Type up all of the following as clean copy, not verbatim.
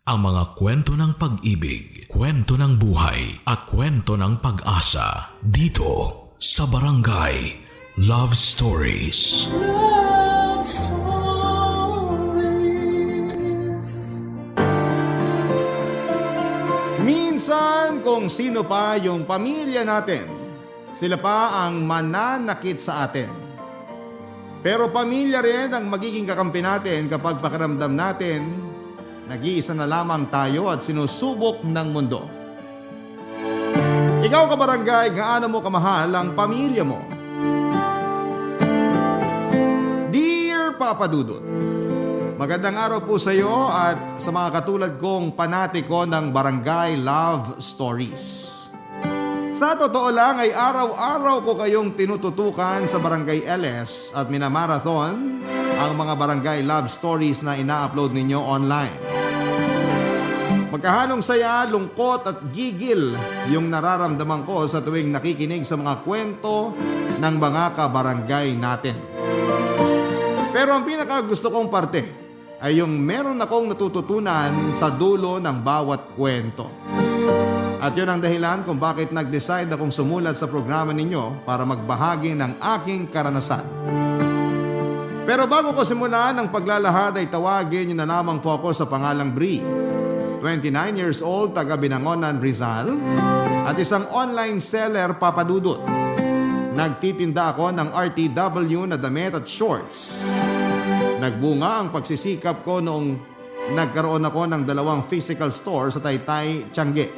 Ang mga kwento ng pag-ibig, kwento ng buhay, at kwento ng pag-asa dito sa Barangay Love Stories. Love Stories. Minsan kung sino pa yung pamilya natin, sila pa ang mananakit sa atin. Pero pamilya rin ang magiging kakampi natin kapag pakiramdam natin nag-iisa na lamang tayo at sinusubok ng mundo. Ikaw kabarangay, gaano mo kamahal ang pamilya mo? Dear Papa Dudut, magandang araw po sa iyo at sa mga katulad kong panatiko ng Barangay Love Stories. Sa totoo lang ay araw-araw ko kayong tinututukan sa Barangay LS at minamarathon ang mga Barangay Love Stories na ina-upload ninyo online. Magkahalong saya, lungkot at gigil yung nararamdaman ko sa tuwing nakikinig sa mga kwento ng mga kabarangay natin. Pero ang pinakagusto kong parte ay yung meron akong natututunan sa dulo ng bawat kwento. At yun ang dahilan kung bakit nag-decide akong sumulat sa programa ninyo para magbahagi ng aking karanasan. Pero bago ko simulan ang paglalahad ay tawagin niyo na lamang po ako sa pangalang Bri. 29 years old, taga Binangonan, Rizal, at isang online seller, Papa Dudut. Nagtitinda ako ng RTW na damit at shorts. Nagbunga ang pagsisikap ko noong nagkaroon ako ng 2 physical store sa Taytay, Tiangge.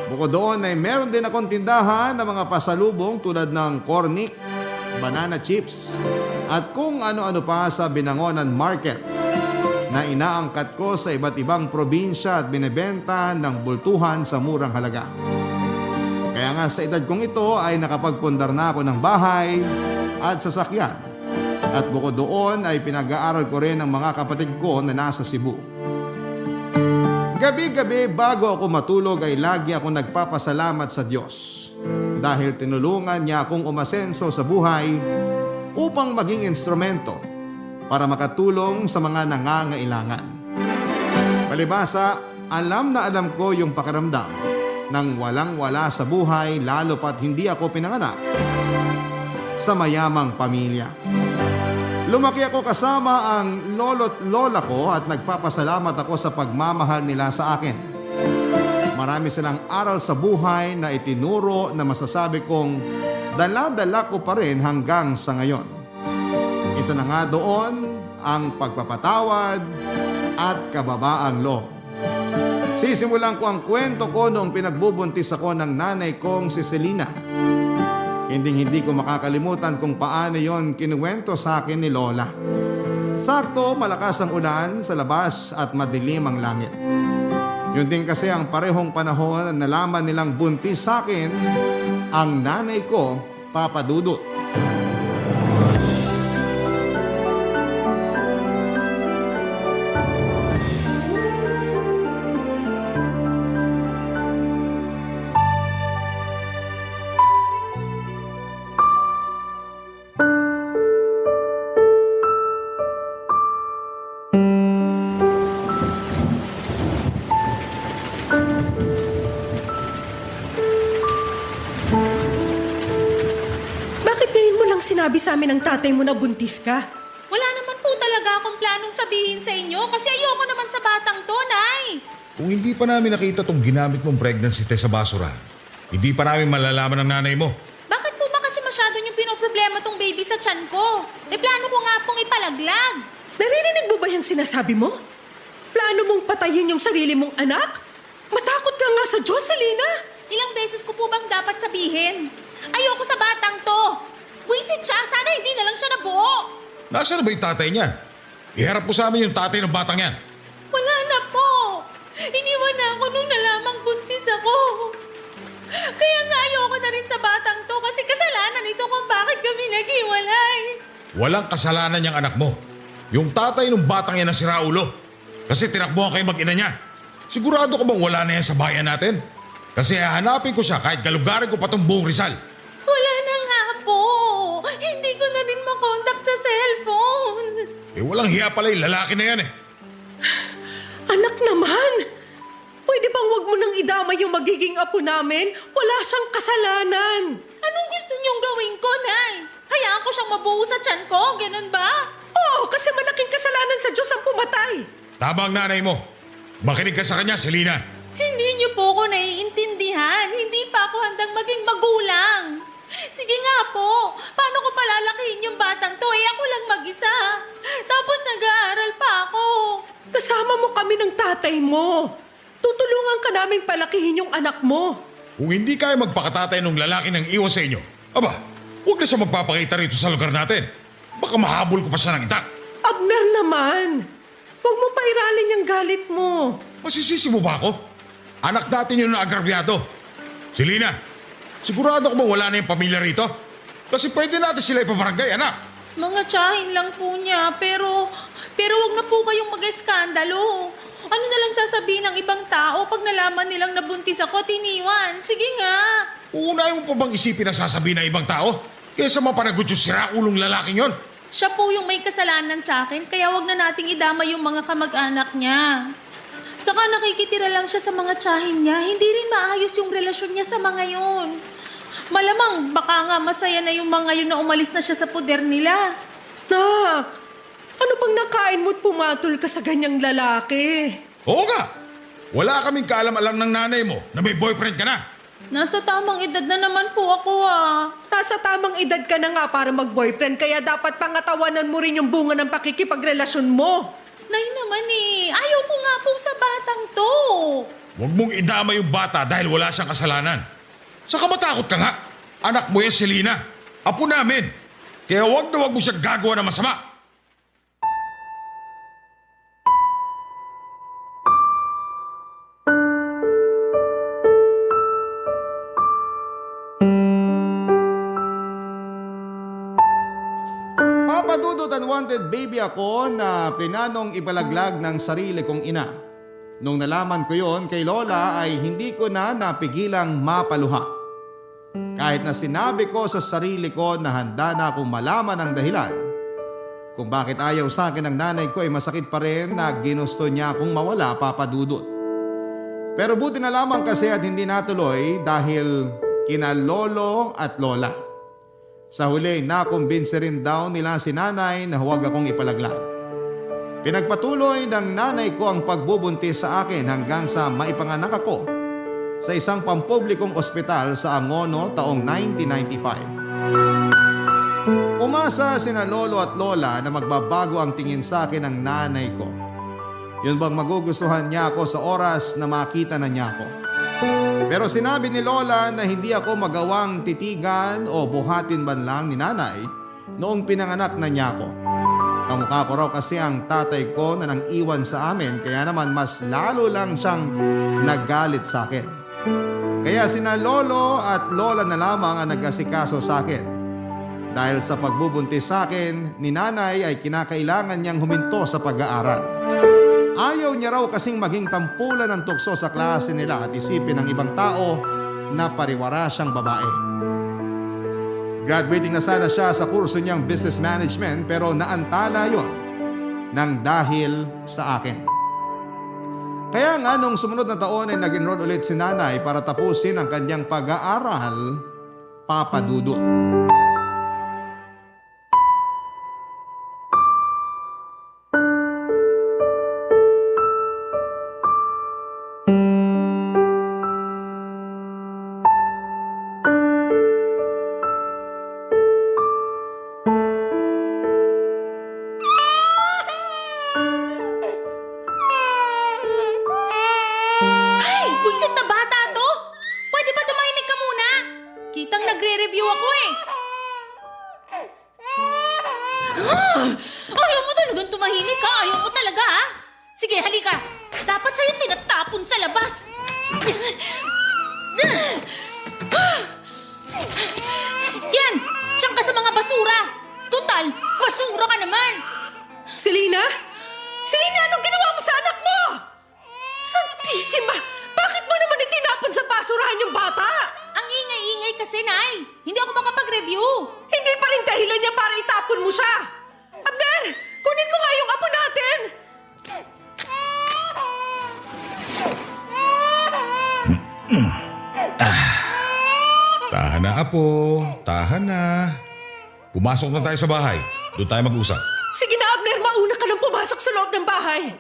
Bukod doon ay meron din akong tindahan ng mga pasalubong tulad ng cornic, banana chips, at kung ano-ano pa sa Binangonan Market na inaangkat ko sa iba't ibang probinsya at binebenta ng bultuhan sa murang halaga. Kaya nga sa edad kong ito ay nakapagpundar na ako ng bahay at sasakyan. At bukod doon ay pinag-aaral ko rin ang mga kapatid ko na nasa Cebu. Gabi-gabi bago ako matulog ay lagi ako nagpapasalamat sa Diyos dahil tinulungan niya akong umasenso sa buhay upang maging instrumento para makatulong sa mga nangangailangan. Palibhasa, alam na alam ko yung pakiramdam ng walang-wala sa buhay lalo pat hindi ako pinanganak sa mayamang pamilya. Lumaki ako kasama ang lolo't lola ko at nagpapasalamat ako sa pagmamahal nila sa akin. Marami silang aral sa buhay na itinuro na masasabi kong dala-dala ko pa rin hanggang sa ngayon. Isa na nga doon ang pagpapatawad at kababaang loob. Sisimulan ko ang kwento ko noong pinagbubuntis ako ng nanay kong si Selena. Hindi ko makakalimutan kung paano yon kinuwento sa akin ni Lola. Sakto, malakas ang ulan sa labas at madilim ang langit. Yun din kasi ang parehong panahon na nalaman nilang buntis sa akin ang nanay ko, Papa Dudut. Sinabi sa amin ng tatay mo na buntis ka. Wala naman po talaga akong planong sabihin sa inyo kasi ayoko naman sa batang to, Nay. Kung hindi pa namin nakita tong ginamit mong pregnancy test sa basura, hindi pa namin malalaman ng nanay mo. Bakit po ba kasi masyado niyong pinoproblema tong baby sa tiyan ko? Plano ko nga pong ipalaglag. Naririnig mo ba yung sinasabi mo? Plano mong patayin yung sarili mong anak? Matakot ka nga sa Diyos, Selena. Ilang beses ko po bang dapat sabihin? Ayoko sa batang to. Buisit siya. Sana hindi na lang siya nabuo. Nasaan na ba yung tatay niyan? Iharap po sa amin yung tatay ng batang yan. Wala na po. Iniwan na ako nung nalamang buntis ako. Kaya nga ayoko na rin sa batang to kasi kasalanan ito kung bakit kami naghiwalay. Walang kasalanan niyang anak mo. Yung tatay ng batang yan na si Raulo. Kasi tinakbuhan kayo mag-ina niya. Sigurado ka bang wala na yan sa bayan natin? Kasi hahanapin ko siya kahit galugarin ko pa tong buong Rizal. Wala na nga po. Hindi ko na rin makontak sa cellphone. Walang hiya pala yung lalaki na yan eh. Anak Anak naman! Pwede bang wag mo nang idamay yung magiging apo namin? Wala siyang kasalanan. Anong gusto niyong gawin ko, Nay? Hayaan ko siyang mabuo sa tiyan ko, ganun ba? Oo, kasi malaking kasalanan sa Diyos ang pumatay. Tama ang nanay mo. Makinig ka sa kanya, Selena. Hindi niyo po ako naiintindihan. Hindi pa ako handang maging magulang. Sige nga po, paano ko palalakihin yung batang to? Ako lang mag-isa. Tapos nag-aaral pa ako. Kasama mo kami ng tatay mo. Tutulungan ka naming palakihin yung anak mo. Kung hindi kaya magpakatatay ng lalaki ng iwan sa inyo, aba, huwag na siya magpapakita rito sa lugar natin. Baka mahabol ko pa siya ng itak. Abner naman, huwag mo pairalin yung galit mo. Masisisi mo ba ako? Anak natin yun na agrabyado. Selena, sigurado ko bang wala na yung pamilya rito? Kasi pwede natin sila ipabarangay, anak. Mga tsahin lang po niya, pero wag na po kayong mag-eskandalo. Ano na lang sasabihin ng ibang tao pag nalaman nilang nabuntis ako at iniwan? Sige nga. Uunahin mo pa bang isipin ang sasabihin ng ibang tao? Kaysa mapanagot yung siraulong lalaking yon. Siya po yung may kasalanan sa akin, kaya wag na nating idama yung mga kamag-anak niya. Saka nakikitira lang siya sa mga tsahin niya, hindi rin maayos yung relasyon niya sa mga yun. Malamang baka nga masaya na yung mga yun na umalis na siya sa poder nila. Nak, ano bang nakain mo't pumatol ka sa ganyang lalaki? Oo nga. Wala kaming kaalam-alam ng nanay mo na may boyfriend ka na. Nasa tamang edad na naman po ako Nasa tamang edad ka na nga para mag-boyfriend, kaya dapat pangatawanan mo rin yung bunga ng pakikipagrelasyon mo. Nay naman ayaw ko nga po sa batang to. Huwag mong idama yung bata dahil wala siyang kasalanan. Saka matakot ka nga. Anak mo yan, Selena. Apo namin. Kaya huwag na huwag mo siyang gagawa ng masama. Papadudot unwanted baby ako na plinanong ipalaglag ng sarili kong ina. Nung nalaman ko yon kay Lola ay hindi ko na napigilang mapaluha. Kahit na sinabi ko sa sarili ko na handa na akong malaman ang dahilan kung bakit ayaw sa akin ng nanay ko ay masakit pa rin na ginusto niya akong mawala, Papadudot. Pero buti na lamang kasi at hindi natuloy dahil kina lolo at lola. Sa huli, nakumbinse rin daw nila si nanay na huwag akong ipalaglag. Pinagpatuloy ng nanay ko ang pagbubuntis sa akin hanggang sa maipanganak ako sa isang pampublikong ospital sa Angono taong 1995. Umasa sina lolo at lola na magbabago ang tingin sa akin ng nanay ko. Yun bang magugustuhan niya ako sa oras na makita na niya ako. Pero sinabi ni Lola na hindi ako magawang titigan o buhatin man lang ni nanay noong pinanganak na niya ako. Kamukha ko raw kasi ang tatay ko na nang iwan sa amin, kaya naman mas lalo lang siyang naggalit sa akin. Kaya sina lolo at lola na lamang ang nag-asikaso sa akin. Dahil sa pagbubuntis sa akin ni nanay ay kinakailangan niyang huminto sa pag-aaral. Ayaw niya raw kasing maging tampulan ng tukso sa klase nila at isipin ng ibang tao na pariwara siyang babae. Graduating na sana siya sa kurso niyang business management pero naantala yon nang dahil sa akin. Kaya nga nung sumunod na taon ay nag-enroll ulit si nanay para tapusin ang kanyang pag-aaral, Papadudot. Buisit na bata to! Pwede ba tumahimik ka muna? Kitang nagre-review ako Ayaw mo talagang tumahimik ha? Ayaw mo talaga ha? Sige, halika. Dapat sa'yo tinatapon sa labas. Yan! Diyan ka sa mga basura! Total, basura ka naman! Selena? Selena, anong ginawa mo sa anak mo? Santisima! Bakit mo naman itinapon sa basurahan yung bata? Ang ingay-ingay kasi, Nay. Hindi ako makapag-review. Hindi pa rin dahilan niya para itapon mo siya. Abner, kunin mo nga yung apo natin. na apo, tahan na. Pumasok na tayo sa bahay. Doon tayo mag-usap. Sige na, Abner, mauna ka nang pumasok sa loob ng bahay.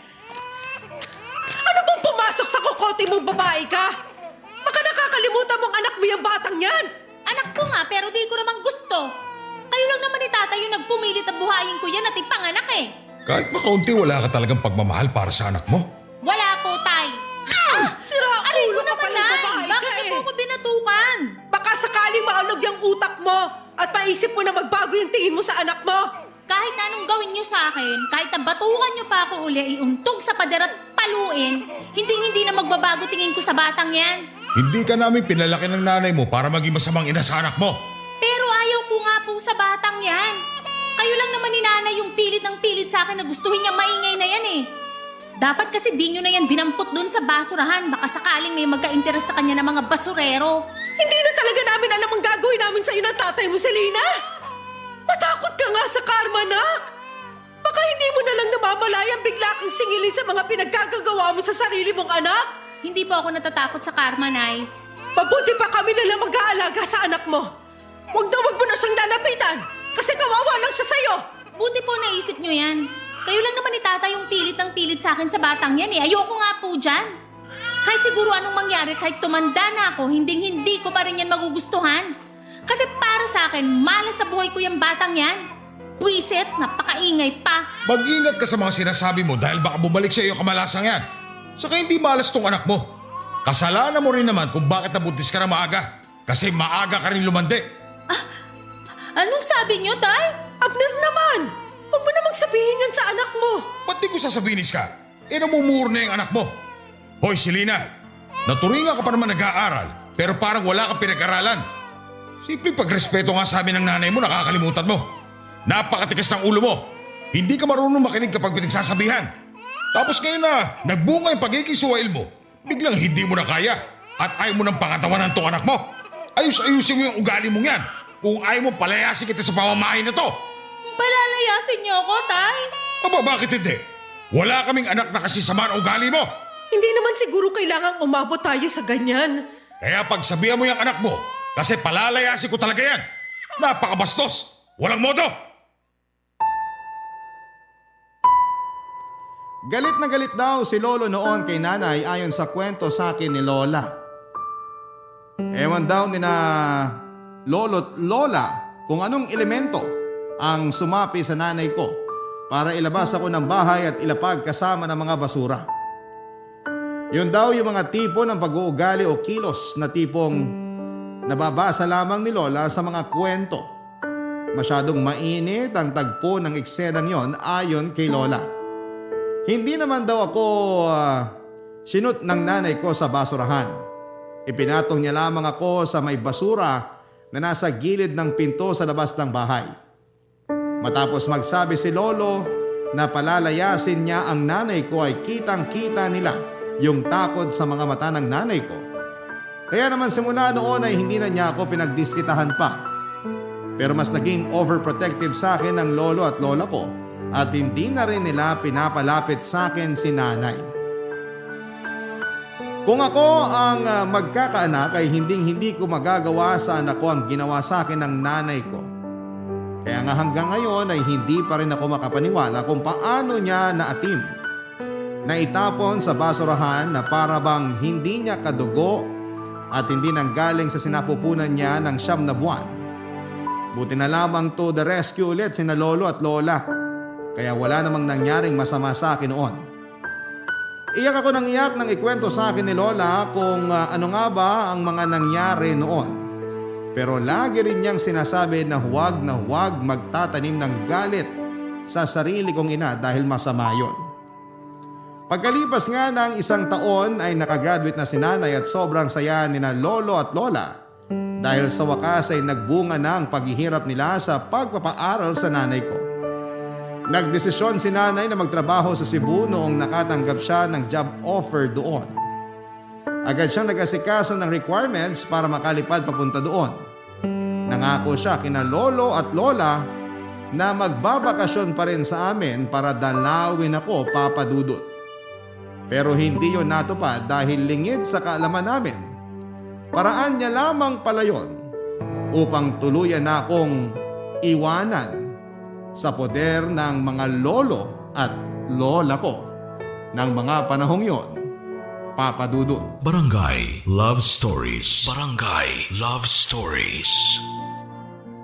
Ano bang pumasok sa kokote mong babae ka? Baka nakakalimutan mong anak mo yung batang yan. Anak ko nga, pero di ko naman gusto. Kayo lang naman ni tatay yung nagpumilit at buhayin ko yan at ipanganak eh. Kahit makaunti, wala ka talagang pagmamahal para sa anak mo. Wala po, tay. Sira Aray ulo ko ka naman, palang nay. babae Bakit ka niyo eh. po ako binatukan? Baka sakaling maalog yung utak mo at maisip mo na magbago yung tingin mo sa anak mo. Kahit na anong gawin niyo sa akin, kahit na batukan niyo pa ako uli, iuntog sa pader at paluin, hindi na magbabago tingin ko sa batang yan. Hindi ka namin pinalaki ng nanay mo para maging masamang ina sa anak mo. Pero ayaw ko nga po sa batang yan. Kayo lang naman ni nanay yung pilit ng pilit sa akin na gustuhin niya maingay na yan eh. Dapat kasi di nyo na yan dinampot dun sa basurahan. Baka sakaling may magka-interes sa kanya ng mga basurero. Hindi na talaga namin alam ang gagawin namin sa'yo ng tatay mo, Selena. Matakot ka nga sa karma, nak. Baka hindi mo na lang namamalayang bigla kang singilin sa mga pinagkagagawa mo sa sarili mong anak. Hindi po ako natatakot sa karma, Nay. Mabuti pa kami na lang mag-aalaga sa anak mo. Huwag mo na siyang lalapitan kasi kawawa lang siya sa'yo. Buti po naisip nyo yan. Kayo lang naman ni tata yung pilit ng pilit sa akin sa batang yan eh. Ayoko nga po dyan. Kahit siguro anong mangyari, kahit tumanda na ako, hindi ko pa rin yan magugustuhan. Kasi para sa akin, malas sa buhay ko yung batang yan. Buisit, napakaingay pa. Mag-ingat ka sa mga sinasabi mo dahil baka bumalik sa iyo kamalasang yan. Saka hindi malas tong anak mo. Kasalanan mo rin naman kung bakit nabuntis ka na maaga. Kasi maaga ka rin lumande. Anong sabi nyo, Tay? Abner naman, huwag mo namang sabihin yan sa anak mo. Ba't di ko sasabihin ka? Namumuro na yung anak mo. Hoy, Selena, naturingan ka pa naman nag-aaral pero parang wala kang pinag-aralan. Simple pagrespeto nga sa amin ng nanay mo, nakakalimutan mo. Napakatikas ng ulo mo. Hindi ka marunong makinig kapag pinagsasabihan. Tapos ngayon na nagbunga yung pagiging suwail mo, biglang hindi mo na kaya at ayaw mo ng pangatawanan tong anak mo. Ayusin mo yung ugali mong yan. Kung ayaw mo, palayasin kita sa pamamahay na to. Palalayasin niyo ako, Tay? Aba, bakit hindi? Wala kaming anak na kasi sama ang ugali mo. Hindi naman siguro kailangang umabot tayo sa ganyan. Kaya pagsabihan mo yung anak mo, kasi palalayasin ko talaga yan. Napakabastos. Walang modo. Galit na galit daw si Lolo noon kay nanay ayon sa kwento sa akin ni Lola. Ewan daw ni na Lolo at Lola kung anong elemento ang sumapi sa nanay ko para ilabas ako ng bahay at ilapag kasama ng mga basura. Yun daw yung mga tipo ng pag-uugali o kilos na tipong nababasa lamang ni Lola sa mga kwento. Masyadong mainit ang tagpo ng eksenang yon ayon kay Lola. Hindi naman daw ako sinut ng nanay ko sa basurahan. Ipinatong niya lamang ako sa may basura na nasa gilid ng pinto sa labas ng bahay. Matapos magsabi si Lolo na palalayasin niya ang nanay ko ay kitang-kita nila yung takot sa mga mata ng nanay ko. Kaya naman simula noon ay hindi na niya ako pinagdiskitahan pa. Pero mas naging overprotective sa akin ng lolo at lola ko at hindi na rin nila pinapalapit sa akin si nanay. Kung ako ang magkakaanak ay hindi ko magagawa sa anak ko ang ginawa sa akin ng nanay ko. Kaya nga hanggang ngayon ay hindi pa rin ako makapaniwala kung paano niya naatim na itapon sa basurahan na para bang hindi niya kadugo at hindi nanggaling sa sinapupunan niya ng 9 na buwan. Buti na lamang to the rescue ulit sina lolo at lola. Kaya wala namang nangyaring masama sa akin noon. Iyak ako ng iyak nang ikwento sa akin ni Lola kung ano nga ba ang mga nangyari noon. Pero lagi rin niyang sinasabi na huwag magtatanim ng galit sa sarili kong ina dahil masama yon. Pagkalipas nga ng 1 taon ay nakagraduate na si nanay at sobrang saya ni na lolo at lola dahil sa wakas ay nagbunga na ang paghihirap nila sa pagpapaaral sa nanay ko. Nagdesisyon si nanay na magtrabaho sa Cebu noong nakatanggap siya ng job offer doon. Agad siyang nag-asikaso ng requirements para makalipad papunta doon. Nangako siya kina lolo at lola na magbabakasyon pa rin sa amin para dalawin ako, Papa Dudut. Pero hindi yon natupad dahil lingid sa kaalaman namin. Paraan niya lamang pala yon upang tuluyan na akong iwanan sa poder ng mga lolo at lola ko ng mga panahong yon, Papa Dudut. Barangay Love Stories. Barangay Love Stories.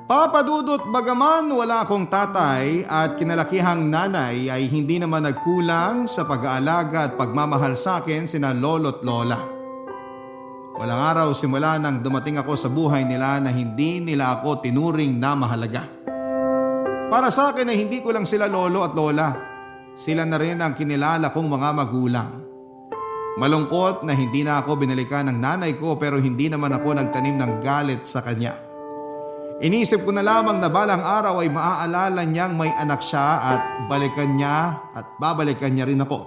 Papa Dudut, bagaman wala akong tatay at kinalakihang nanay ay hindi naman nagkulang sa pag-aalaga at pagmamahal sa akin sina lolo't lola. Walang araw simula nang dumating ako sa buhay nila na hindi nila ako tinuring na mahalaga. Para sa akin ay hindi ko lang sila lolo at lola. Sila na rin ang kinilala kong mga magulang. Malungkot na hindi na ako binalikan ng nanay ko pero hindi naman ako nagtanim ng galit sa kanya. Inisip ko na lamang na balang araw ay maaalala niyang may anak siya at balikan niya at babalikan niya rin ako.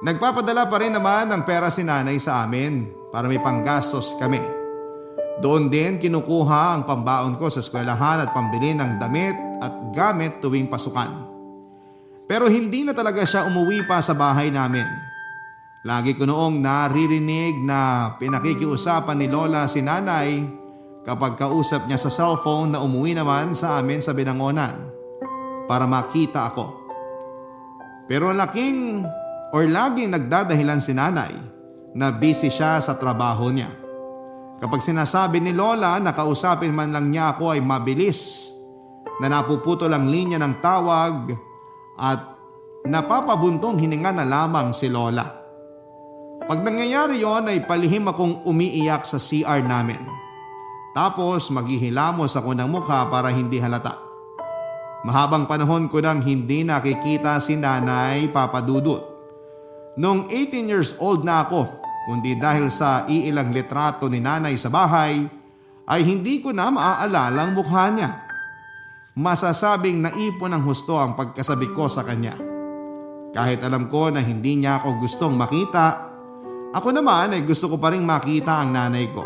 Nagpapadala pa rin naman ng pera si nanay sa amin para may panggastos kami. Doon din kinukuha ang pambaon ko sa eskwelahan at pambili ng damit at gamit tuwing pasukan. Pero hindi na talaga siya umuwi pa sa bahay namin. Lagi ko noong naririnig na pinakikiusapan ni Lola si nanay kapag kausap niya sa cellphone na umuwi naman sa amin sa Binangonan para makita ako. Pero laging nagdadahilan si nanay na busy siya sa trabaho niya. Kapag sinasabi ni Lola na kausapin man lang niya ako ay mabilis na napuputol ang linya ng tawag at napapabuntong hininga na lamang si Lola. Pag nangyayari yon ay palihim akong umiiyak sa CR namin. Tapos maghihilamos ako ng mukha para hindi halata. Mahabang panahon ko nang hindi nakikita si nanay, Papa Dudut. Noong 18 years old na ako, kundi dahil sa iilang litrato ni nanay sa bahay, ay hindi ko na maaalala ang mukha niya. Masasabing naipon ng husto ang pagkasabi ko sa kanya. Kahit alam ko na hindi niya ako gustong makita, ako naman ay gusto ko pa rin makita ang nanay ko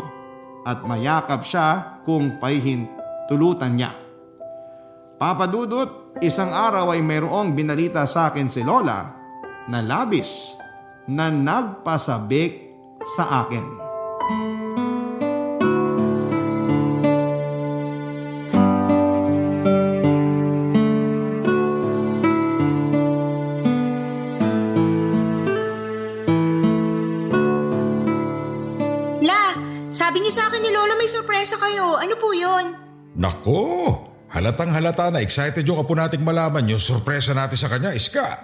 at mayakap siya kung pahihintulutan niya. Papa Dudut, isang araw ay mayroong binalita sa akin si Lola na labis na nagpasabik sa akin. Sabi niyo sa akin ni Lola may sorpresa kayo. Ano po yun? Nako, halatang halata na excited yung apo nating malaman yung sorpresa natin sa kanya, Iska.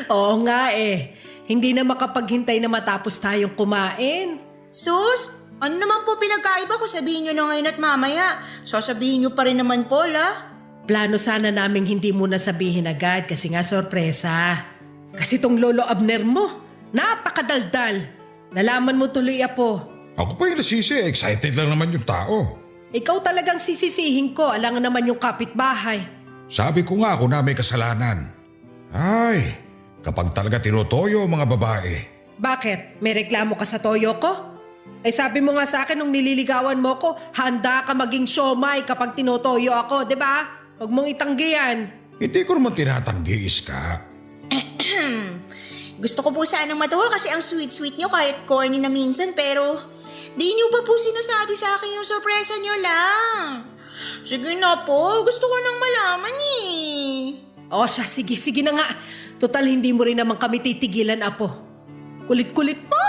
Oo nga eh. Hindi na makapaghintay na matapos tayong kumain. Sus, ano naman po pinagkaiba ko? Sabihin niyo na ngayon at mamaya. Sasabihin niyo pa rin naman po, La. Plano sana naming hindi mo na sabihin agad kasi nga sorpresa. Kasi tong Lolo Abner mo, napakadaldal. Nalaman mo tuloy, Apo. Ako pa yung nasisi, excited lang naman yung tao. Ikaw talagang sisisihin ko, alangan naman yung kapitbahay. Sabi ko nga ako na may kasalanan. Ay, kapag talaga tinutoyo ang mga babae. Bakit? May reklamo ka sa toyo ko? Eh sabi mo nga sa akin nung nililigawan mo ko, handa ka maging siomay kapag tinutoyo ako, di ba? Huwag mong itanggi yan. Hindi ko naman tinatanggi, Iska. Gusto ko po sanang matuwa kasi ang sweet-sweet niyo kahit corny na minsan pero di niyo pa po sinasabi sa akin yung sorpresa niyo lang. Sige na po, gusto ko nang malaman eh. O siya, sige na nga. Total hindi mo rin naman kami titigilan, Apo. Kulit-kulit mo.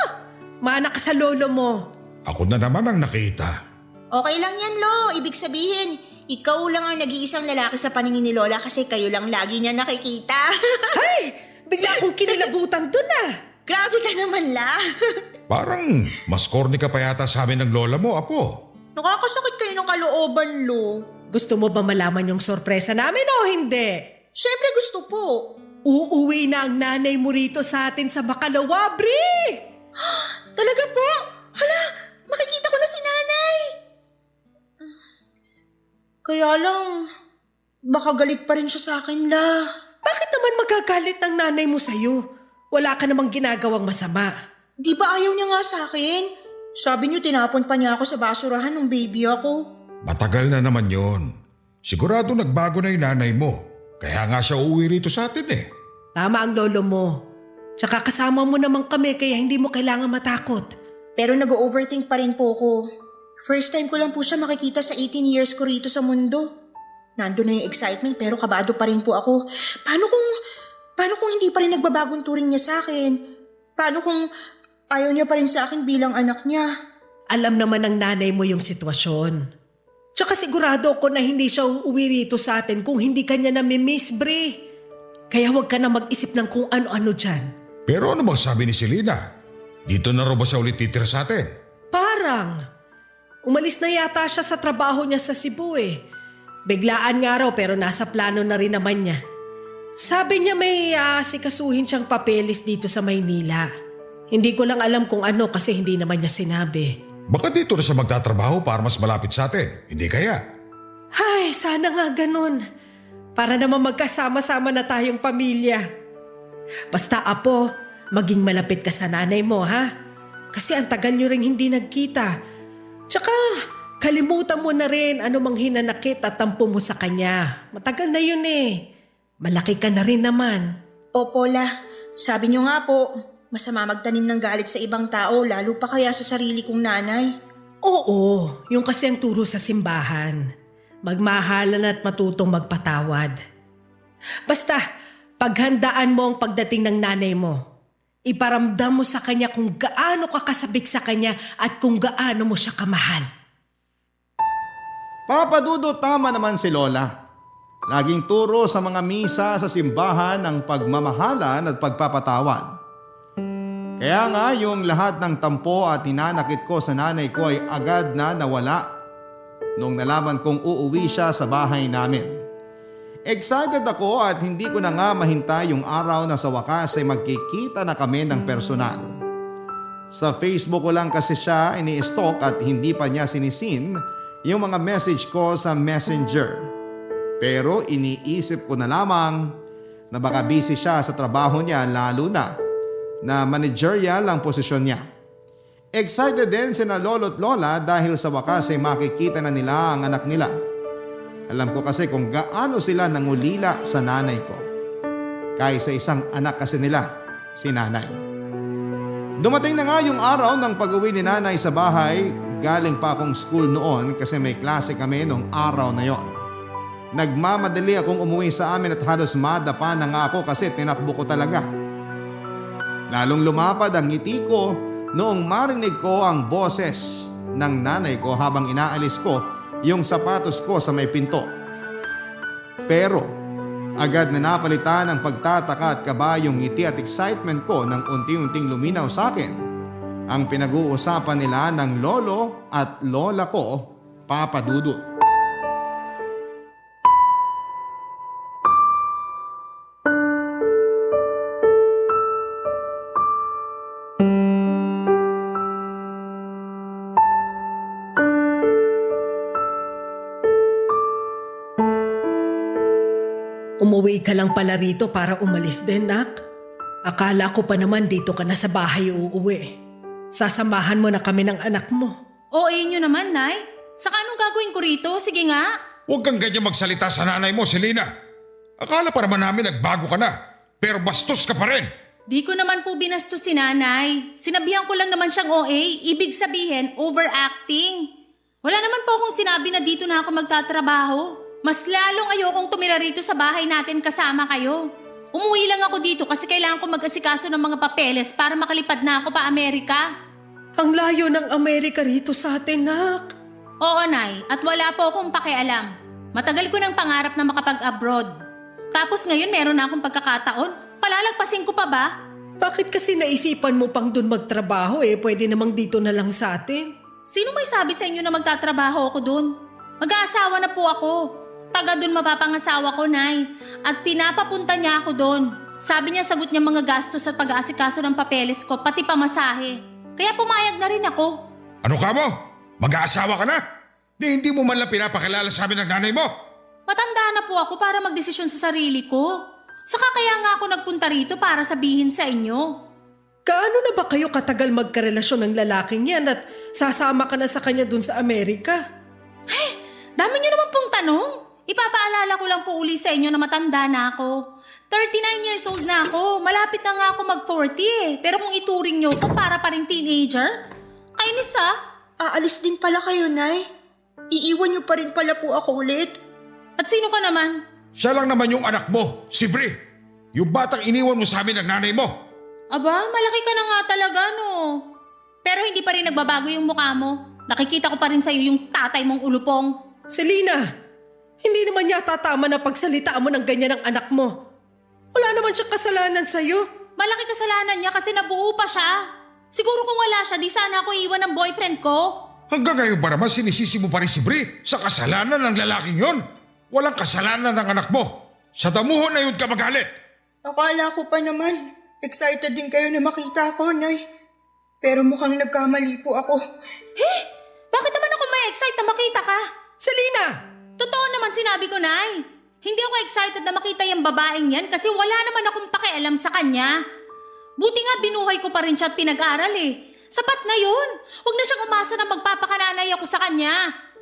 Mana ka sa lolo mo. Ako na naman ang nakita. Okay lang yan, Lo. Ibig sabihin, ikaw lang ang nag-iisang lalaki sa paningin ni Lola kasi kayo lang lagi niya nakikita. Hay! Bigla akong kinilabutan dun ah. Grabe ka naman, La. Parang mas corny ka pa yata sa amin ng lola mo, Apo. Nakakasakit kayo ng kalooban, Lo. Gusto mo ba malaman yung sorpresa namin o hindi? Siyempre gusto po. Uuwi na ang nanay mo rito sa atin sa Makalawa, Bri! Talaga po? Hala, makikita ko na si nanay. Kaya lang, baka galit pa rin siya sa akin, La. Bakit naman magagalit ang nanay mo sa'yo? Wala ka namang ginagawang masama. Di ba ayaw niya nga sa akin? Sabi niyo tinapon pa niya ako sa basurahan nung baby ako. Matagal na naman yon. Sigurado nagbago na yung nanay mo. Kaya nga siya uuwi rito sa atin eh. Tama ang lolo mo. Tsaka kasama mo naman kami kaya hindi mo kailangan matakot. Pero nag-overthink pa rin po ko. First time ko lang po siya makikita sa 18 years ko rito sa mundo. Nandun na yung excitement pero kabado pa rin po ako. Paano kung hindi pa rin nagbabagong turing niya sa akin? Paano kung ayaw niya pa rin sa akin bilang anak niya? Alam naman ng nanay mo yung sitwasyon. Tsaka sigurado ako na hindi siya uuwi rito sa atin kung hindi kanya namimiss, Bre. Kaya huwag ka na mag-isip ng kung ano-ano dyan. Pero ano bang sabi ni Selena? Dito na raw ba siya ulit titira sa atin? Parang, umalis na yata siya sa trabaho niya sa Cebu eh. Biglaan nga raw pero nasa plano na rin naman niya. Sabi niya may sikasuhin siyang papeles dito sa Maynila. Hindi ko lang alam kung ano kasi hindi naman niya sinabi. Baka dito na siya magtatrabaho para mas malapit sa atin. Hindi kaya? Ay, sana nga ganun. Para naman magkasama-sama na tayong pamilya. Basta apo, maging malapit ka sa nanay mo ha? Kasi ang tagal niyo ring hindi nagkita. Tsaka kalimutan mo na rin anumang hinanakit at tampo mo sa kanya. Matagal na yun eh. Malaki ka na rin naman. Opo, La. Sabi niyo nga po, masama magtanim ng galit sa ibang tao, lalo pa kaya sa sarili kong nanay. Oo, yung kasi ang turo sa simbahan. Magmahalan at matutong magpatawad. Basta, paghandaan mo ang pagdating ng nanay mo. Iparamdam mo sa kanya kung gaano ka kasabik sa kanya at kung gaano mo siya kamahal. Papa Dudut, tama naman si Lola. Laging turo sa mga misa sa simbahan ang pagmamahalan at pagpapatawad. Kaya nga yung lahat ng tampo at hinanakit ko sa nanay ko ay agad na nawala nung nalaman kong uuwi siya sa bahay namin. Excited ako at hindi ko na nga mahintay yung araw na sa wakas ay magkikita na kami ng personal. Sa Facebook ko lang kasi siya ini-stalk at hindi pa niya sinisin yung mga message ko sa Messenger. Pero iniisip ko na lamang na baka busy siya sa trabaho niya lalo na managerial ang posisyon niya. Excited din sina lolo at lola dahil sa wakas ay makikita na nila ang anak nila. Alam ko kasi kung gaano sila nangulila sa nanay ko. Kaysa isang anak kasi nila, si nanay. Dumating na nga yung araw ng pag-uwi ni nanay sa bahay. Galing pa akong school noon kasi may klase kami nung araw na yon. Nagmamadali akong umuwi sa amin at halos madapa na nga ako kasi tinakbo ko talaga. Lalong lumapad ang ngiti ko noong marinig ko ang boses ng nanay ko habang inaalis ko yung sapatos ko sa may pinto. Pero agad na napalitan ang pagtataka at kaba yung ngiti at excitement ko nang unti-unting luminaw sa akin ang pinag-uusapan nila ng lolo at lola ko, Papa Dudut. Umuwi ka lang pala rito para umalis din, nak. Akala ko pa naman dito ka na sa bahay uuwi. Sasamahan mo na kami ng anak mo. OA nyo naman, Nay. Saka anong gagawin ko rito? Sige nga. Huwag kang ganyan magsalita sa nanay mo, Selena. Akala pa naman namin nagbago ka na, pero bastos ka pa rin. Di ko naman po binastos si Nanay. Sinabihan ko lang naman siyang OA. Ibig sabihin, overacting. Wala naman po akong sinabi na dito na ako magtatrabaho. Mas lalong ayokong tumira rito sa bahay natin kasama kayo. Umuwi lang ako dito kasi kailangan ko mag-asikaso ng mga papeles para makalipad na ako pa Amerika. Ang layo ng Amerika rito sa atin, nak. Oo, Nay, at wala po akong pakialam. Matagal ko ng pangarap na makapag-abroad. Tapos ngayon meron na akong pagkakataon. Palalagpasin ko pa ba? Bakit kasi naisipan mo pang dun magtrabaho pwede namang dito na lang sa atin? Sino may sabi sa inyo na magtatrabaho ako dun? Mag-aasawa na po ako. Taga dun mapapangasawa ko, Nay. At pinapapunta niya ako dun. Sabi niya sagot niya mga gastos at pag-aasikaso ng papeles ko, pati pamasahe. Kaya pumayag na rin ako. Ano ka mo? Mag-aasawa ka na? Hindi mo man lang pinapakilala sa amin ng nanay mo. Matanda na po ako para magdesisyon sa sarili ko. Saka kaya nga ako nagpunta rito para sabihin sa inyo. Gaano na ba kayo katagal magkarelasyon ng lalaking yan at sasama ka na sa kanya dun sa Amerika? Dami niyo naman pong tanong. Ipapaalala ko lang po uli sa inyo na matanda na ako. 39 years old na ako. Malapit na nga ako mag-40 Pero kung ituring niyo ko para pa rin teenager, kainis aalis din pala kayo, Nay. Iiwan niyo pa rin pala po ako ulit. At sino ka naman? Siya lang naman yung anak mo, si Bri. Yung batang iniwan mo sa amin ng nanay mo. Aba, malaki ka na nga talaga, no? Pero hindi pa rin nagbabago yung mukha mo. Nakikita ko pa rin sa'yo yung tatay mong ulupong. Selena, hindi naman yata tama na pagsalitaan mo ng ganyan ng anak mo. Wala naman siyang kasalanan sa'yo. Malaki kasalanan niya kasi nabuo pa siya. Siguro kung wala siya, di sana ako iwan ng boyfriend ko. Hanggang ngayon ba naman sinisisi mo pa rin si Bri sa kasalanan ng lalaking yon? Walang kasalanan ng anak mo. Sa damuhon na yun ka magalit. Akala ko pa naman, excited din kayo na makita ako, Nay. Pero mukhang nagkamali po ako. Bakit naman ako may excite na makita ka? Selena! Totoo naman sinabi ko, Nay. Hindi ako excited na makita yung babaeng yan kasi wala naman akong pakialam sa kanya. Buti nga binuhay ko pa rin siya at pinag-aral eh. Sapat na yun. Huwag na siyang umasa na magpapakananay ako sa kanya.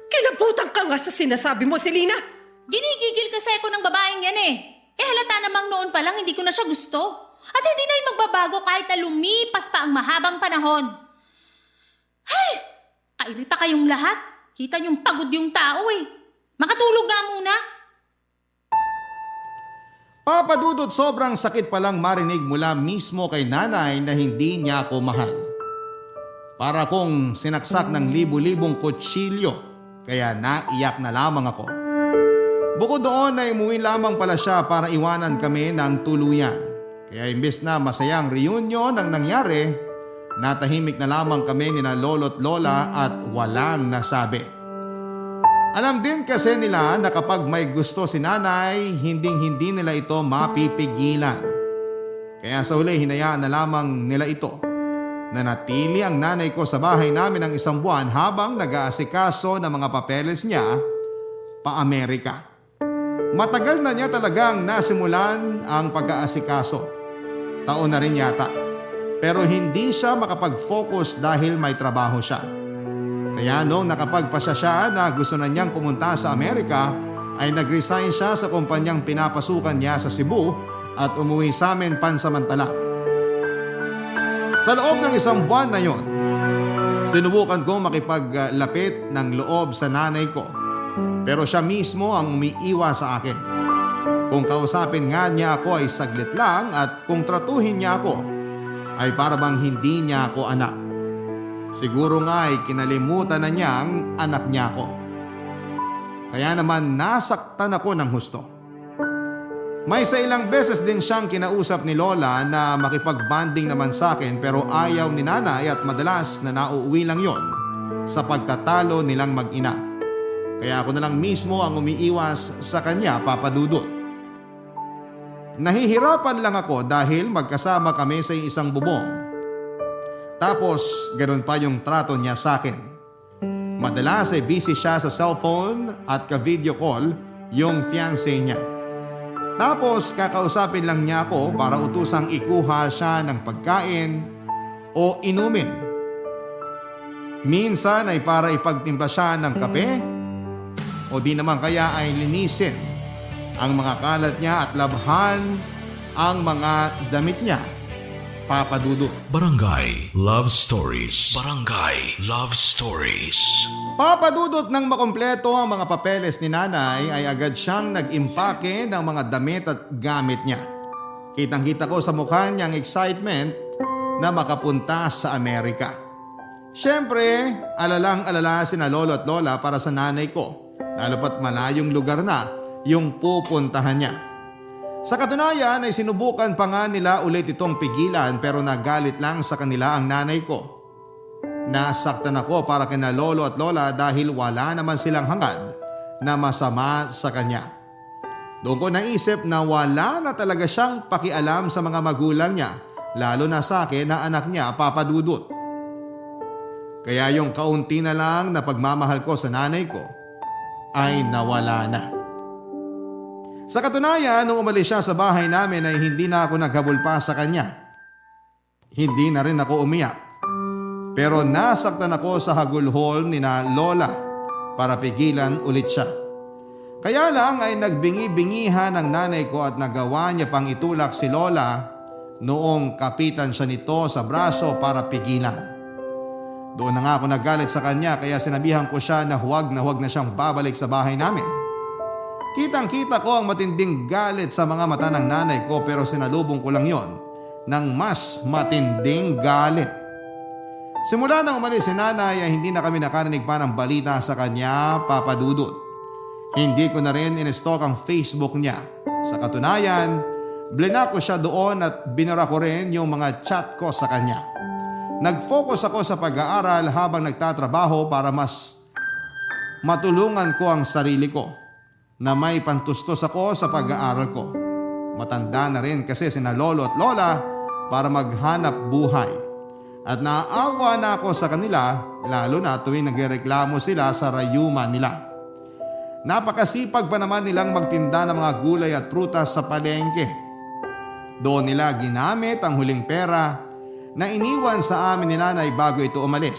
Kilabutan ka nga sa sinasabi mo, Selena. Ginigigil kasi ako ng babaeng yan eh. Halata namang noon pa lang hindi ko na siya gusto. At hindi na yun magbabago kahit na lumipas pa ang mahabang panahon. Hay! Kairita kayong lahat. Kita niyong pagod yung tao eh. Makatulog nga muna. Papa Dudut, sobrang sakit palang marinig mula mismo kay nanay na hindi niya ako mahal. Para kong sinaksak ng libu-libong kutsilyo, kaya naiyak na lamang ako. Bukod doon ay umuwi lamang pala siya para iwanan kami ng tuluyan. Kaya imbes na masayang reunion ang nangyari, natahimik na lamang kami nina lolo't lola at walang nasabi. Alam din kasi nila na kapag may gusto si nanay, hindi nila ito mapipigilan. Kaya sa huli hinayaan na lamang nila ito. Nanatili ang nanay ko sa bahay namin ng isang buwan habang nag-aasikaso ng mga papeles niya pa Amerika. Matagal na niya talagang nasimulan ang pag-aasikaso. Taon na rin yata. Pero hindi siya makapag-focus dahil may trabaho siya. Kaya noong nakapagpasya siya na gusto na niyang pumunta sa Amerika, ay nag-resign siya sa kumpanyang pinapasukan niya sa Cebu at umuwi sa amin pansamantala. Sa loob ng isang buwan na yon, sinubukan ko makipaglapit ng loob sa nanay ko. Pero siya mismo ang umiiwas sa akin. Kung kausapin nga niya ako ay saglit lang at kung tratuhin niya ako ay para bang hindi niya ako anak. Siguro nga ay kinalimutan na niyang anak niya ako. Kaya naman nasaktan ako ng husto. May sa ilang beses din siyang kinausap ni Lola na makipagbanding naman sa akin pero ayaw ni nanay at madalas na nauuwi lang yon sa pagtatalo nilang mag-ina. Kaya ako na lang mismo ang umiiwas sa kanya, Papa Dudut. Nahihirapan lang ako dahil magkasama kami sa isang bubong. Tapos, ganun pa yung trato niya sa akin. Madalas ay busy siya sa cellphone at ka-video call yung fiancé niya. Tapos, kakausapin lang niya ako para utusang ikuha siya ng pagkain o inumin. Minsan ay para ipagtimpla siya ng kape o di naman kaya ay linisin ang mga kalat niya at labhan ang mga damit niya. Papa Dudut. Barangay Love Stories. Barangay Love Stories. Papa Dudut, nang makompleto ang mga papeles ni nanay ay agad siyang nag-impake ng mga damit at gamit niya. Kitang-kita ko sa mukha niyang excitement na makapunta sa Amerika. Siyempre, alalang-alala sina lolo at lola para sa nanay ko, lalo pat malayong lugar na yung pupuntahan niya. Sa katunayan ay sinubukan pa nga nila ulit itong pigilan pero nagalit lang sa kanila ang nanay ko. Nasaktan ako para kina lolo at lola dahil wala naman silang hangad na masama sa kanya. Doon ko naisip na wala na talaga siyang pakialam sa mga magulang niya, lalo na sa akin na anak niya, Papa Dudut. Kaya yung kaunti na lang na pagmamahal ko sa nanay ko ay nawala na. Sa katunayan, nung umalis siya sa bahay namin ay hindi na ako naghabol pa sa kanya. Hindi na rin ako umiyak. Pero nasaktan ako sa hagulhol ni na Lola para pigilan ulit siya. Kaya lang ay nagbingi-bingihan ang nanay ko at nagawa niya pang itulak si Lola noong kapitan siya nito sa braso para pigilan. Doon na nga ako nagalit sa kanya kaya sinabihan ko siya na huwag na siyang babalik sa bahay namin. Kitang-kita ko ang matinding galit sa mga mata ng nanay ko pero sinalubong ko lang yon ng mas matinding galit. Simula nang umalis si nanay ay hindi na kami nakarinig pa ng balita sa kanya, Papa Dudut. Hindi ko na rin in-stalk ang Facebook niya. Sa katunayan, blinak ko siya doon at binura ko rin yung mga chat ko sa kanya. Nag-focus ako sa pag-aaral habang nagtatrabaho para mas matulungan ko ang sarili ko na may pantustos ako sa pag-aaral ko. Matanda na rin kasi sina lolo at lola para maghanap buhay. At naaawa na ako sa kanila lalo na tuwing nagreklamo sila sa rayuma nila. Napakasipag pa naman nilang magtinda ng mga gulay at prutas sa palengke. Doon nila ginamit ang huling pera na iniwan sa amin ni nanay bago ito umalis.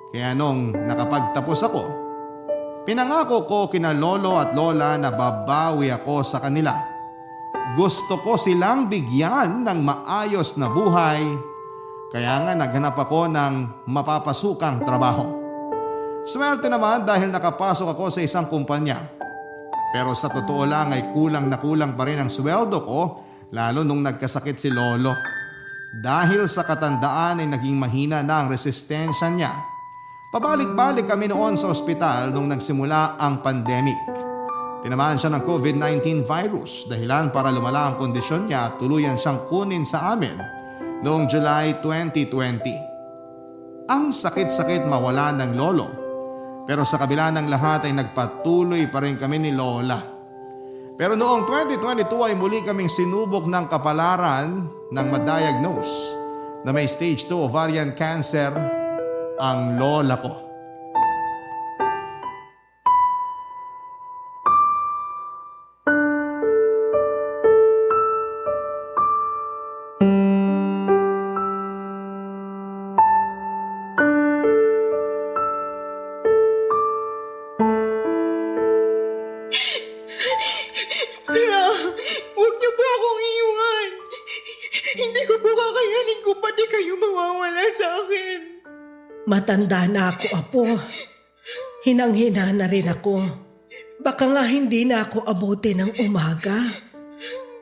Kaya nung nakapagtapos ako, pinangako ko kina lolo at lola na babawi ako sa kanila. Gusto ko silang bigyan ng maayos na buhay, kaya nga naghanap ako ng mapapasukang trabaho. Swerte naman dahil nakapasok ako sa isang kumpanya. Pero sa totoo lang ay kulang na kulang pa rin ang sweldo ko lalo nung nagkasakit si lolo. Dahil sa katandaan ay naging mahina na ang resistensya niya. Pabalik-balik kami noon sa ospital nung nagsimula ang pandemic. Tinamaan siya ng COVID-19 virus dahilan para lumala ang kondisyon niya at tuluyan siyang kunin sa amin noong July 2020. Ang sakit-sakit mawala ng lolo. Pero sa kabila ng lahat ay nagpatuloy pa rin kami ni lola. Pero noong 2022 ay muli kaming sinubok ng kapalaran nang ma-diagnose na may stage 2 ovarian cancer ang lola ko. Huwag niyo po akong iwan. Hindi ko po kakayanin kung pati kayo mawawala sa akin. Matanda na ako, Apo. Hinang-hina na rin ako. Baka nga hindi na ako abuti ng umaga.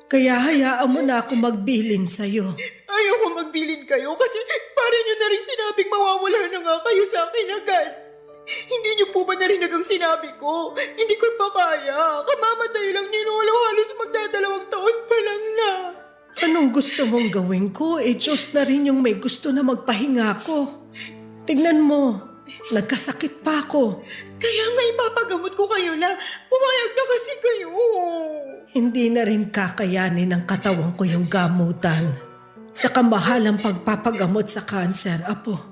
Kaya hayaan mo na ako magbilin sa'yo. Ayoko magbilin kayo kasi parang niyo na rin sinabing mawawala na nga kayo sa akin agad. Hindi niyo po ba narinig ang sinabi ko? Hindi ko pa kaya. Kamamatay lang ni Lolo, halos magdadalawang taon pa lang na. Anong gusto mong gawin ko? Diyos na rin yung may gusto na magpahinga ko. Tignan mo, nagkasakit pa ako. Kaya nga ipapagamot ko kayo na. Pumayag na kasi kayo. Hindi na rin kakayanin ng katawan ko yung gamutan. Tsaka mahal ang pagpapagamot sa kanser, Apo.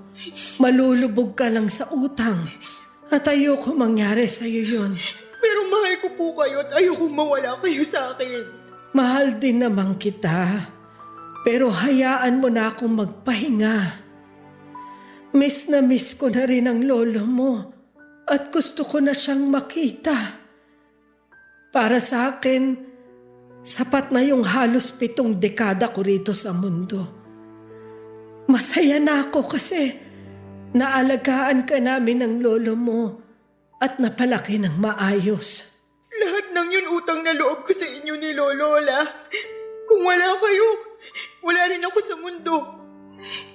Malulubog ka lang sa utang. At ayoko mangyari sa'yo yun. Pero mahal ko po kayo at ayoko mawala kayo sa akin. Mahal din naman kita. Pero hayaan mo na akong magpahinga. Miss na miss ko na rin ang lolo mo. At gusto ko na siyang makita. Para sa akin, sapat na yung halos 7 dekada ko rito sa mundo. Masaya na ako kasi naalagaan ka namin ng lolo mo at napalaki ng maayos. Lahat ng yun utang na loob ko sa inyo ni Lolola. Kung wala kayo, wala rin ako sa mundo.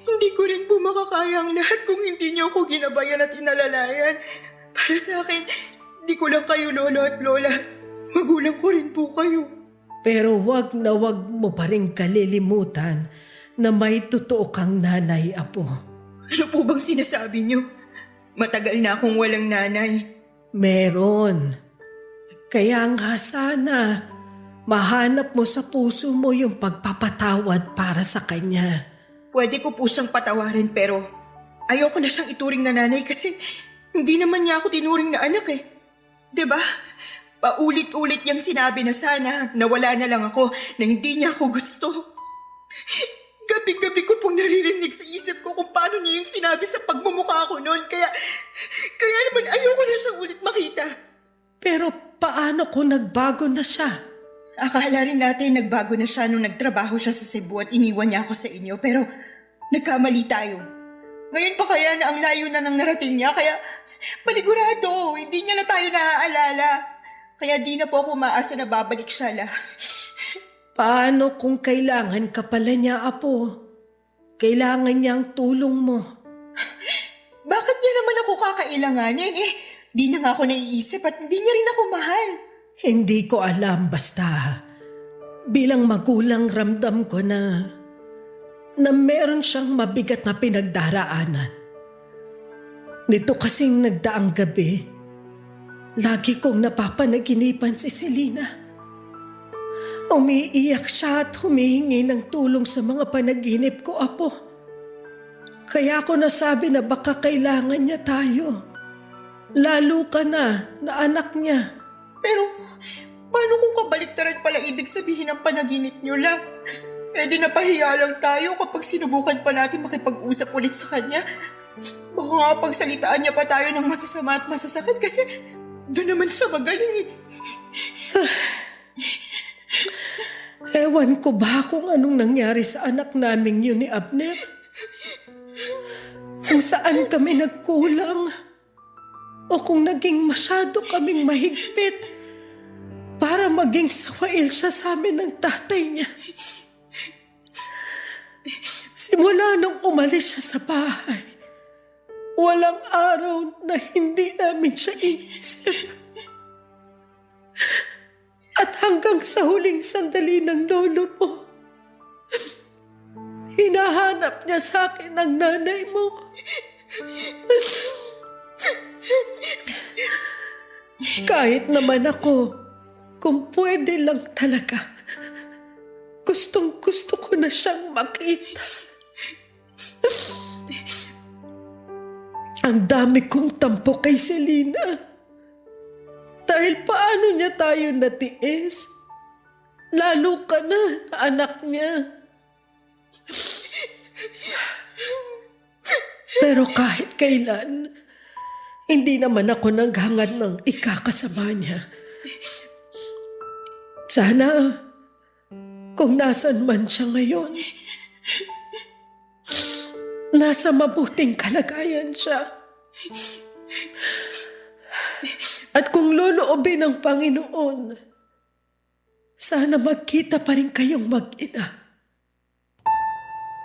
Hindi ko rin po makakaya ang lahat kung hindi niyo ako ginabayan at inalalayan. Para sa akin, di ko lang kayo lolo at lola. Magulang ko rin po kayo. Pero wag na wag mo pa rin kalilimutan na may totoo kang nanay, Apo. Ano po bang sinasabi niyo? Matagal na akong walang nanay. Meron. Kaya nga sana mahanap mo sa puso mo yung pagpapatawad para sa kanya. Pwede ko po siyang patawarin pero ayoko na siyang ituring na nanay kasi hindi naman niya ako tinuring na anak eh. 'Di ba? Paulit-ulit niyang sinabi na sana nawala na lang ako na hindi niya ako gusto. Gabi-gabi ko pong naririnig sa isip ko kung paano niya yung sinabi sa pagmumukha ko noon. Kaya naman ayoko na siyang ulit makita. Pero paano kung nagbago na siya? Akala rin natin nagbago na siya nung nagtrabaho siya sa Cebu at iniwan niya ako sa inyo. Pero nagkamali tayo. Ngayon pa kaya na ang layo na ng narating niya, kaya panigurado, hindi niya na tayo naaalala. Kaya di na po ako maasa na babalik siya, La. Paano kung kailangan ka pala niya, Apo? Kailangan niya ang tulong mo. Bakit niya naman ako kakailanganin? Di na nga ako naiisip at hindi niya rin ako mahal. Hindi ko alam, basta bilang magulang ramdam ko na meron siyang mabigat na pinagdaraanan. Nito kasing nagdaang gabi, lagi kong napapanaginipan si Selena. Umiiyak siya at humihingi ng tulong sa mga panaginip ko, Apo. Kaya ako nasabi na baka kailangan niya tayo. Lalo ka na anak niya. Pero paano kung kabaliktaran pala ibig sabihin ng panaginip niyo, La? Di napahiya lang tayo kapag sinubukan pa natin makipag-usap ulit sa kanya. Baka nga pagsalitaan niya pa tayo ng masasama at masasakit kasi doon naman sa magaling Ewan ko ba kung anong nangyari sa anak naming yun ni Abner? Kung saan kami nagkulang o kung naging masyado kaming mahigpit para maging swail siya sa amin ng tatay niya. Simula nung umalis siya sa bahay, walang araw na hindi namin siya inisip. At hanggang sa huling sandali ng lolo mo, hinahanap niya sa akin ang nanay mo. Kahit naman ako, kung pwede lang talaga, gustong-gusto ko na siyang makita. Ang dami kong tampo kay Selena. Dahil paano niya tayo natiis? Lalo ka na anak niya. Pero kahit kailan, hindi naman ako naghangad ng ikakasama niya. Sana, kung nasan man siya ngayon, nasa mabuting kalagayan siya. At kung loloobin ng Panginoon, sana magkita pa rin kayong mag-ina.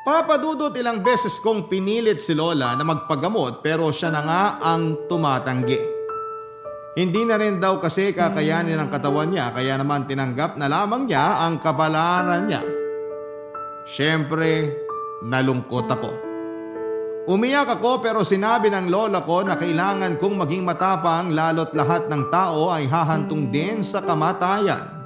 Papa Dudut, ilang beses kong pinilit si Lola na magpagamot pero siya na nga ang tumatanggi. Hindi na rin daw kasi kakayanin ng katawan niya kaya naman tinanggap na lamang niya ang kabalaran niya. Siyempre, nalungkot ako. Umiyak ako pero sinabi ng lola ko na kailangan kong maging matapang lalo't lahat ng tao ay hahantong din sa kamatayan.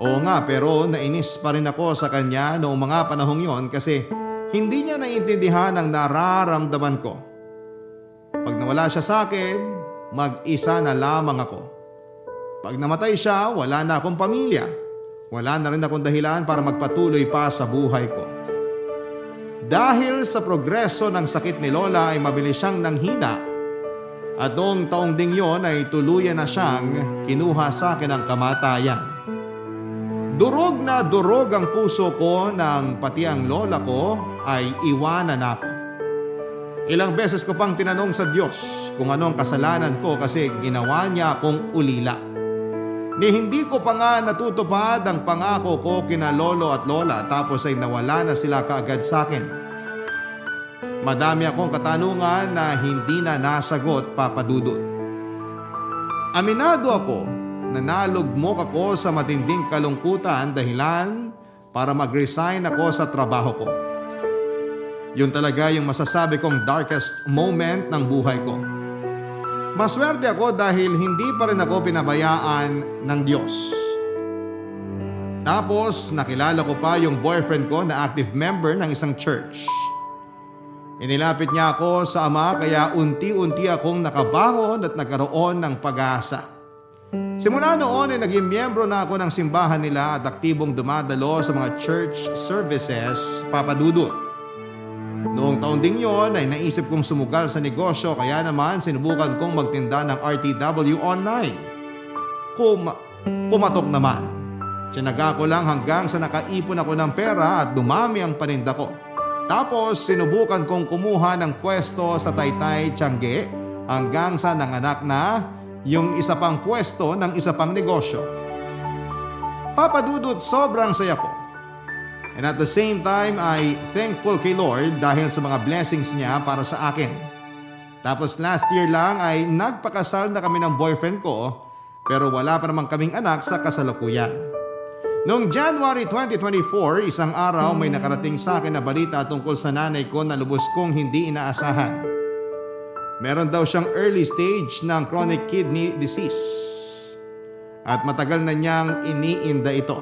Oo nga, pero nainis pa rin ako sa kanya noong mga panahong yon kasi hindi niya naiintindihan ang nararamdaman ko. Pag nawala siya sa akin, mag-isa na lamang ako. Pag namatay siya, wala na akong pamilya. Wala na rin akong dahilan para magpatuloy pa sa buhay ko. Dahil sa progreso ng sakit ni Lola ay mabilis siyang nanghina at noong taong ding yon ay tuluyan na siyang kinuha sa akin ang kamatayan. Durog na durog ang puso ko nang pati ang lola ko ay iwanan ako. Ilang beses ko pang tinanong sa Diyos kung anong kasalanan ko kasi ginawa niya akong ulila. Ni hindi ko pa nga natutupad ang pangako ko kina lolo at lola tapos ay nawala na sila kaagad sa akin. Madami akong katanungan na hindi na nasagot, Papa Dudut. Aminado ako na nalugmok ako sa matinding kalungkutan dahilan para mag-resign ako sa trabaho ko. Yun talaga yung masasabi kong darkest moment ng buhay ko. Maswerte ako dahil hindi pa rin ako pinabayaan ng Diyos. Tapos nakilala ko pa yung boyfriend ko na active member ng isang church. Inilapit niya ako sa ama kaya unti-unti akong nakabangon at nagkaroon ng pag-asa. Simula noon ay naging miyembro na ako ng simbahan nila at aktibong dumadalo sa mga church services, Papa Dudut. Noong taon ding yon ay naisip kong sumugal sa negosyo kaya naman sinubukan kong magtinda ng RTW online. Pumatok naman. Tiyanaga ko lang hanggang sa nakaipon ako ng pera at dumami ang paninda ko. Tapos sinubukan kong kumuha ng pwesto sa Taytay Tiangge hanggang sa nanganak na yung isa pang pwesto ng isa pang negosyo. Papadudot, sobrang saya ko. And at the same time ay thankful kay Lord dahil sa mga blessings niya para sa akin. Tapos last year lang ay nagpakasal na kami ng boyfriend ko pero wala pa naman kaming anak sa kasalukuyan. Noong January 2024, isang araw may nakarating sa akin na balita tungkol sa nanay ko na lubos kong hindi inaasahan. Meron daw siyang early stage ng chronic kidney disease at matagal na niyang iniinda ito.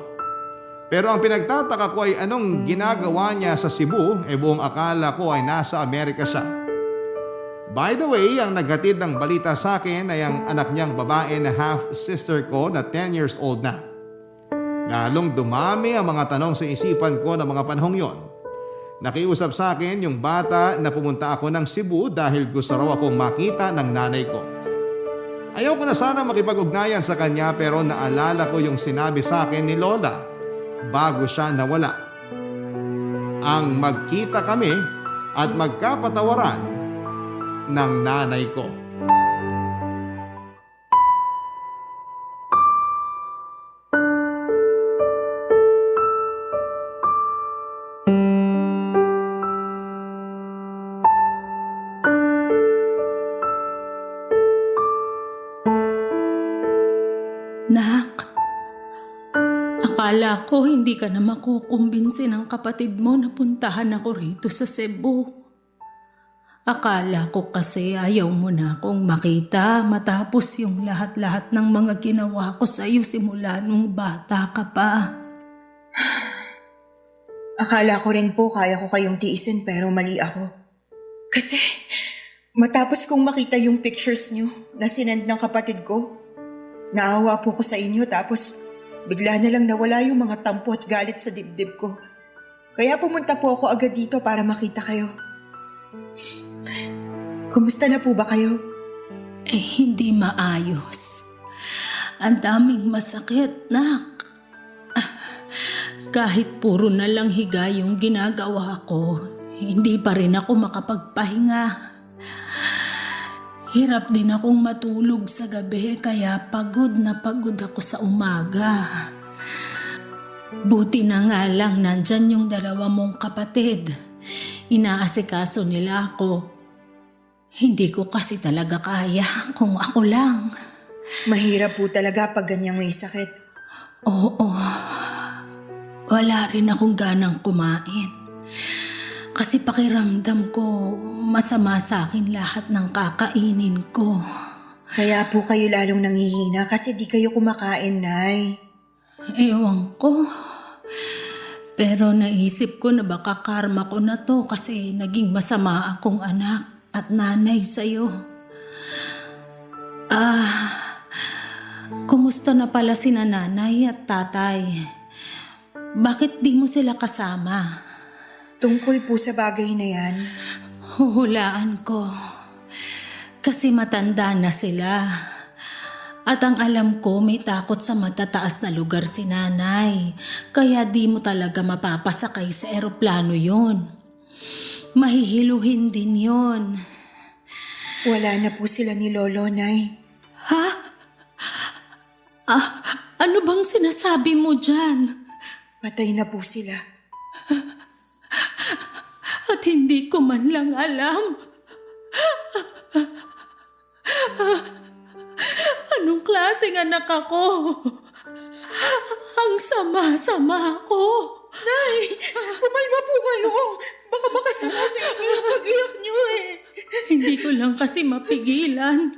Pero ang pinagtataka ko ay anong ginagawa niya sa Cebu, buong akala ko ay nasa Amerika siya. By the way, ang naghatid ng balita sa akin ay ang anak niyang babae na half-sister ko na 10 years old na. Lalong dumami ang mga tanong sa isipan ko ng mga panahong yon. Nakiusap sa akin yung bata na pumunta ako ng Cebu dahil gusto raw akong makita ng nanay ko. Ayaw ko na sana makipag-ugnayan sa kanya pero naalala ko yung sinabi sa akin ni Lola bago siya nawala. Ang magkita kami at magkapatawaran ng nanay ko. Nak, akala ko hindi ka na makukumbinsi ng kapatid mo na puntahan ako rito sa Cebu. Akala ko kasi ayaw mo na akong makita matapos yung lahat-lahat ng mga ginawa ko sa iyo simula nung bata ka pa. Akala ko rin po kaya ko kayong tiisin pero mali ako. Kasi matapos kong makita yung pictures nyo na sinend ng kapatid ko, naawa po ko sa inyo tapos bigla na lang nawala yung mga tampo at galit sa dibdib ko. Kaya pumunta po ako agad dito para makita kayo. Kumusta na po ba kayo? Hindi maayos. Ang daming masakit, nak. Kahit puro na lang higa yung ginagawa ko, hindi pa rin ako makapagpahinga. Hirap din akong matulog sa gabi kaya pagod na pagod ako sa umaga. Buti na nga lang nandyan yung dalawa mong kapatid. Inaasikaso nila ako. Hindi ko kasi talaga kaya kung ako lang. Mahirap po talaga pag ganyang may sakit. Oo. Wala rin akong ganang kumain. Kasi pakiramdam ko, masama sa akin lahat ng kakainin ko. Kaya po kayo lalong nanghihina kasi di kayo kumakain, Nay. Ewan ko. Pero naisip ko na baka karma ko na to kasi naging masama akong anak at nanay sa'yo. Kumusta na pala sina nanay at tatay? Bakit di mo sila kasama? Tungkol po sa bagay na yan, Huhulaan ko. Kasi matanda na sila. At ang alam ko may takot sa matataas na lugar si nanay. Kaya di mo talaga mapapasakay sa eroplano yon. Mahihiluhin din yon. wala na po sila ni Lolo, Nay. Ha? Ano bang sinasabi mo dyan? Patay na po sila. At hindi ko man lang alam. Anong klaseng anak ako? Ang sama-sama ko. Nay, kumalma po kayo. Baka makasama sa inyo yung pag-iyak niyo eh. Hindi ko lang kasi mapigilan.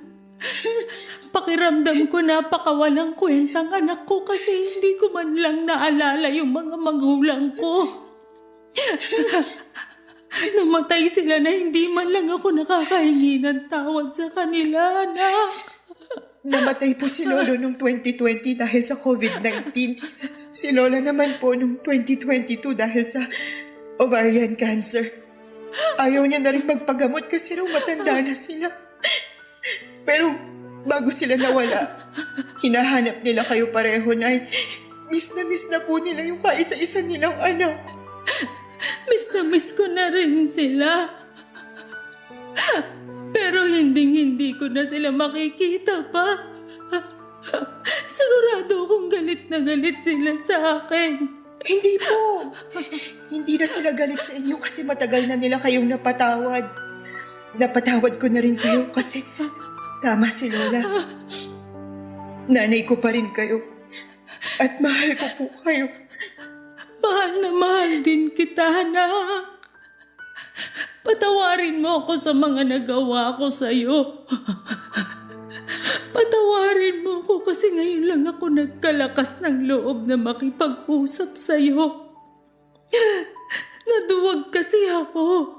Pakiramdam ko napakawalang kwentang anak ko kasi hindi ko man lang naalala yung mga magulang ko. Namatay sila na hindi man lang ako nakakahingi ng tawad sa kanila, anak. Namatay po si Lolo noong 2020 dahil sa COVID-19. Si Lola naman po noong 2022 dahil sa ovarian cancer. Ayaw niya na rin magpagamot kasi raw matanda na sila. Pero bago sila nawala, hinahanap nila kayo pareho, Nay. Miss na po nila yung kaisa-isa nilang anak. Miss na miss ko na rin sila. Pero hindi ko na sila makikita pa. Sigurado akong galit na galit sila sa akin. Hindi po. Hindi na sila galit sa inyo kasi matagal na nila kayong napatawad. Napatawad ko na rin kayo kasi tama si Lola. Nanay ko pa rin kayo. At mahal ko po kayo. Mahal na mahal din kita, anak. Patawarin mo ako sa mga nagawa ko sa'yo. Patawarin mo ako kasi ngayon lang ako nagkalakas ng loob na makipag-usap sa'yo. Naduwag kasi ako.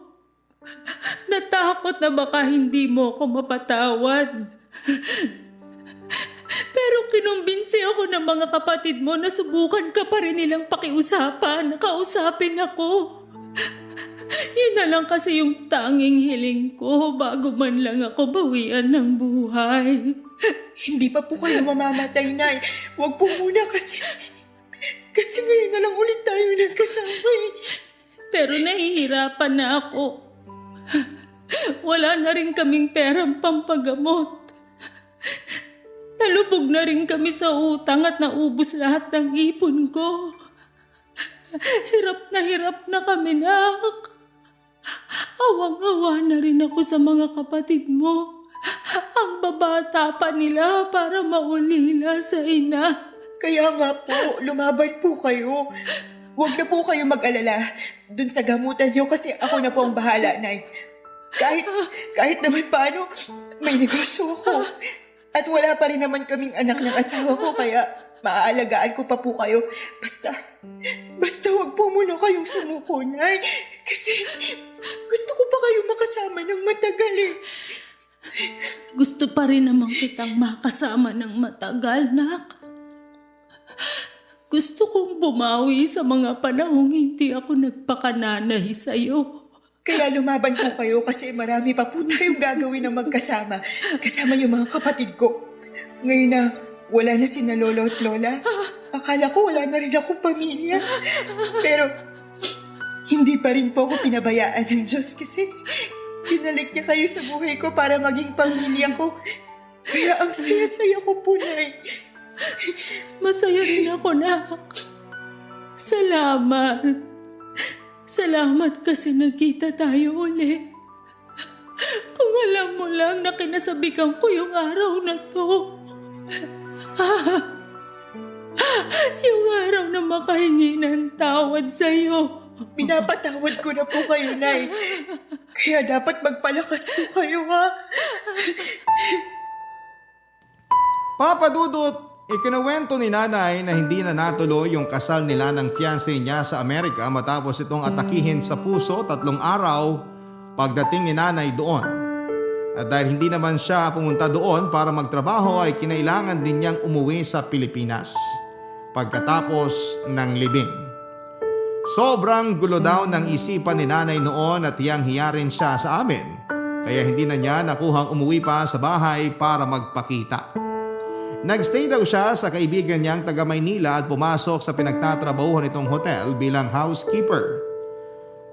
Natakot na baka hindi mo ako mapatawad. Pero kinumbinsi ako ng mga kapatid mo na subukan ka pa rin nilang pakiusapan, kausapin ako. Yun na lang kasi yung tanging hiling ko bago man lang ako bawian ng buhay. Hindi pa po kayo mamamatay, Nay. Huwag po muna kasi ngayon na lang ulit tayo nagkasama eh. Pero nahihirapan na ako. Wala na rin kaming perang pampagamot. Nalubog na rin kami sa utang at naubos lahat ng ipon ko. Hirap na kami, nak. Awang-awa na rin ako sa mga kapatid mo. Ang babata pa nila para maulila sa ina. Kaya nga po, lumaban po kayo. Huwag na po kayo mag-alala dun sa gamutan niyo kasi ako na po ang bahala, Nay. Kahit naman paano, may negosyo ako. At wala pa rin naman kaming anak ng asawa ko kaya maaalagaan ko pa po kayo. Basta wag po muna kayong sumuko, Nay. Kasi gusto ko pa kayo makasama ng matagal eh. Gusto pa rin naman kitang makasama ng matagal, nak. Gusto kong bumawi sa mga panahong hindi ako nagpakananay sa'yo. Kaya lumaban po kayo kasi marami pa po tayong gagawin na magkasama. Kasama yung mga kapatid ko. Ngayon na wala na sina lolo at lola, akala ko wala na rin akong pamilya. Pero hindi pa rin po ako pinabayaan ng Diyos kasi dinalik niya kayo sa buhay ko para maging pamilya ko. Kaya ang saya-saya ko po, Nay. Masaya rin ako, nak. Salamat. Salamat kasi nagkita tayo uli. Kung alam mo lang na kinasabikan ko yung araw na to. Yung araw na makahingi ng tawad sa'yo. Pinapatawad ko na po kayo, Nay. Kaya dapat magpalakas po kayo, ha? Papa Dudut, ikinuwento ni nanay na hindi na natuloy yung kasal nila ng fiancé niya sa Amerika matapos itong atakihin sa puso 3 araw pagdating ni nanay doon. At dahil hindi naman siya pumunta doon para magtrabaho ay kinailangan din niyang umuwi sa Pilipinas pagkatapos ng libing. Sobrang gulo daw ng isipan ni nanay noon at hiyang-hiya rin siya sa amin kaya hindi na niya nakuhang umuwi pa sa bahay para magpakita. Nagstay daw siya sa kaibigan niyang taga Maynila at pumasok sa pinagtatrabahuhan nitong hotel bilang housekeeper.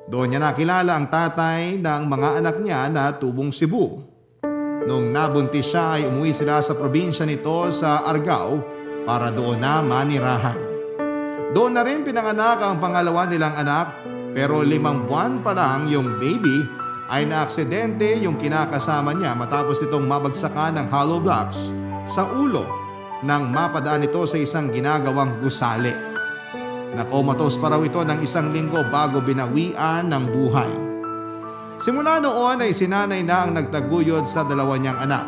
Doon niya nakilala ang tatay ng mga anak niya na tubong Cebu. Nung nabuntis siya ay umuwi sila sa probinsya nito sa Argao para doon na manirahan. Doon na rin pinanganak ang pangalawa nilang anak pero 5 buwan pa lang yung baby ay naaksidente yung kinakasama niya matapos itong mabagsakan ng hollow blocks sa ulo nang mapadaan ito sa isang ginagawang gusali. Nakomatos pa raw ito ng 1 linggo bago binawian ng buhay. Simula noon ay sinanay na ang nagtaguyod sa 2 niyang anak.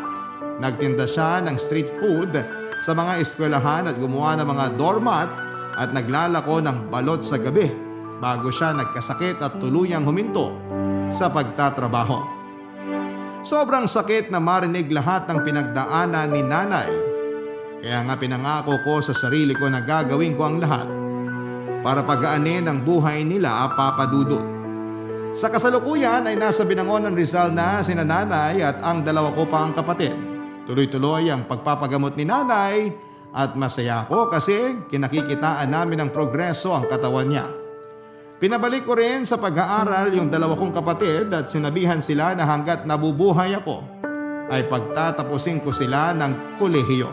Nagtinda siya ng street food sa mga eskwelahan at gumawa ng mga doormat at naglalako ng balot sa gabi bago siya nagkasakit at tuluyang huminto sa pagtatrabaho. Sobrang sakit na marinig lahat ng pinagdaanan ni nanay. Kaya nga pinangako ko sa sarili ko na gagawin ko ang lahat para pagaanin ang buhay nila, Papa Dudut. Sa kasalukuyan ay nasa Binangonan Rizal na sina nanay at ang 2 ko pang kapatid. Tuloy-tuloy ang pagpapagamot ni nanay at masaya ako kasi kinakikitaan namin ng progreso ang katawan niya. Pinabalik ko rin sa pag-aaral yung dalawa kong kapatid at sinabihan sila na hanggat nabubuhay ako ay pagtatapusin ko sila ng kolehiyo.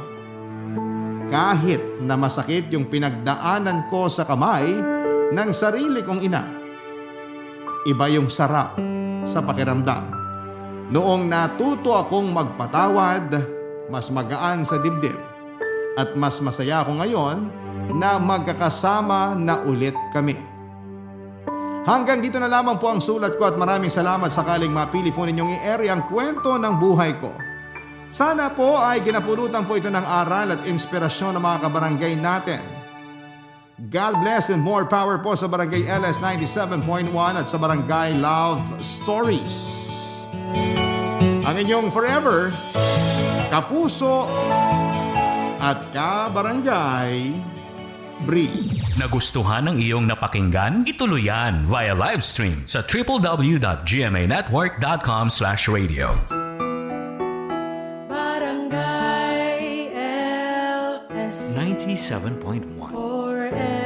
Kahit na masakit yung pinagdaanan ko sa kamay ng sarili kong ina, iba yung sarap sa pakiramdam. Noong natuto akong magpatawad, mas magaan sa dibdib at mas masaya ako ngayon na magkakasama na ulit kami. Hanggang dito na lamang po ang sulat ko at maraming salamat sakaling mapili po ninyong i-air ang kwento ng buhay ko. Sana po ay ginapulutan po ito ng aral at inspirasyon ng mga kabarangay natin. God bless and more power po sa Barangay LS 97.1 at sa Barangay Love Stories. Ang inyong forever, kapuso at kabarangay, Bree. Nagustuhan ng iyong napakinggan? Ituloy yan via live stream sa www.gmanetwork.com/radio. Barangay LS 97.1 4